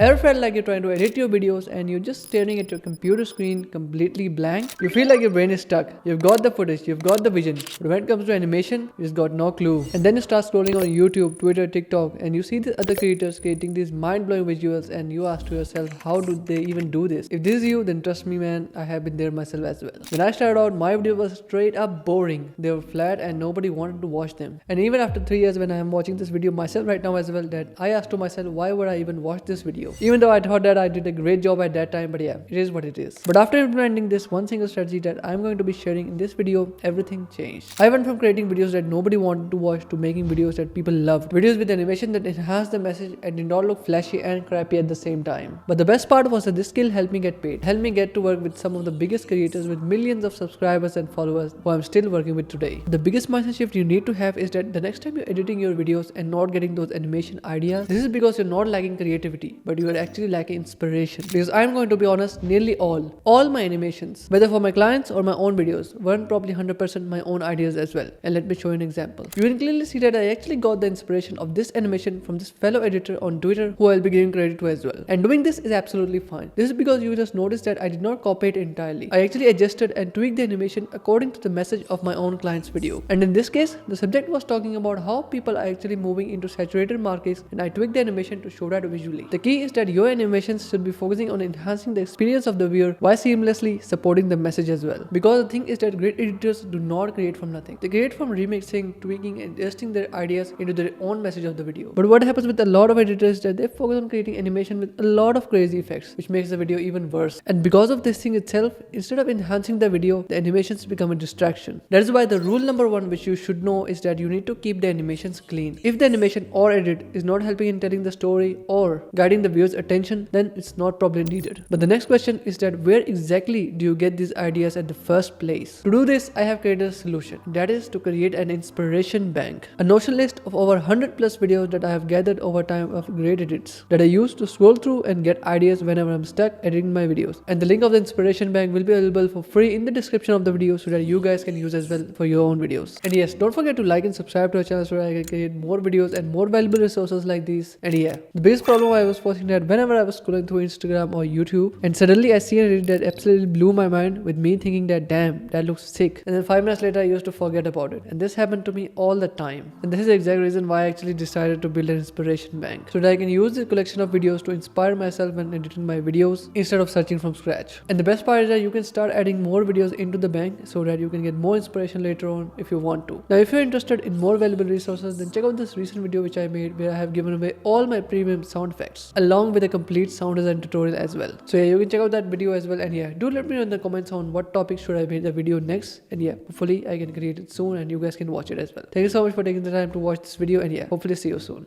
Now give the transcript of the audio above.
Ever felt like you're trying to edit your videos and you're just staring at your computer screen completely blank? You feel like your brain is stuck. You've got the footage, you've got the vision, but when it comes to animation, you just got no clue. And then you start scrolling on YouTube, Twitter, TikTok, and you see the other creators creating these mind-blowing visuals and you ask to yourself, how do they even do this? If this is you, then trust me man, I have been there myself as well. When I started out, my videos were straight up boring. They were flat and nobody wanted to watch them. And even after 3 years when I am watching this video myself right now as well, that I asked to myself, why would I even watch this video? Even though I thought that I did a great job at that time, but yeah, it is what it is. But after implementing this one single strategy that I'm going to be sharing in this video, everything changed. I went from creating videos that nobody wanted to watch to making videos that people loved. Videos with animation that enhanced the message and did not look flashy and crappy at the same time. But the best part was that this skill helped me get paid, helped me get to work with some of the biggest creators with millions of subscribers and followers who I'm still working with today. The biggest mindset shift you need to have is that the next time you're editing your videos and not getting those animation ideas, this is because you're not lacking creativity, but you are actually lacking inspiration. Because I'm going to be honest, nearly all my animations, whether for my clients or my own videos, weren't probably 100% my own ideas as well. And let me show you an example. You can clearly see that I actually got the inspiration of this animation from this fellow editor on Twitter who I'll be giving credit to as well. And doing this is absolutely fine. This is because you just noticed that I did not copy it entirely. I actually adjusted and tweaked the animation according to the message of my own client's video. And in this case, the subject was talking about how people are actually moving into saturated markets, and I tweaked the animation to show that visually. The key is that your animations should be focusing on enhancing the experience of the viewer while seamlessly supporting the message as well. Because the thing is that great editors do not create from nothing. They create from remixing, tweaking, and adjusting their ideas into their own message of the video. But what happens with a lot of editors is that they focus on creating animation with a lot of crazy effects, which makes the video even worse. And because of this thing itself, instead of enhancing the video, the animations become a distraction. That is why the rule number one which you should know is that you need to keep the animations clean. If the animation or edit is not helping in telling the story or guiding the viewer's attention, then it's not probably needed. But the next question is that where exactly do you get these ideas at the first place? To do this, I have created a solution. That is to create an inspiration bank. A Notion list of over 100 plus videos that I have gathered over time of great edits that I use to scroll through and get ideas whenever I'm stuck editing my videos. And the link of the inspiration bank will be available for free in the description of the video so that you guys can use as well for your own videos. And yes, don't forget to like and subscribe to our channel so that I can create more videos and more valuable resources like these. And yeah, the biggest problem I was facing that whenever I was scrolling through Instagram or YouTube and suddenly I see an edit that absolutely blew my mind with me thinking that damn, that looks sick. And then 5 minutes later I used to forget about it. And this happened to me all the time. And this is the exact reason why I actually decided to build an inspiration bank so that I can use this collection of videos to inspire myself when editing my videos instead of searching from scratch. And the best part is that you can start adding more videos into the bank so that you can get more inspiration later on if you want to. Now if you're interested in more valuable resources, then check out this recent video which I made where I have given away all my premium sound effects along with a complete sound design tutorial as well. So yeah, you can check out that video as well. And yeah, do let me know in the comments on what topic should I make the video next. And yeah, hopefully I can create it soon and you guys can watch it as well. Thank you so much for taking the time to watch this video, and yeah, hopefully see you soon.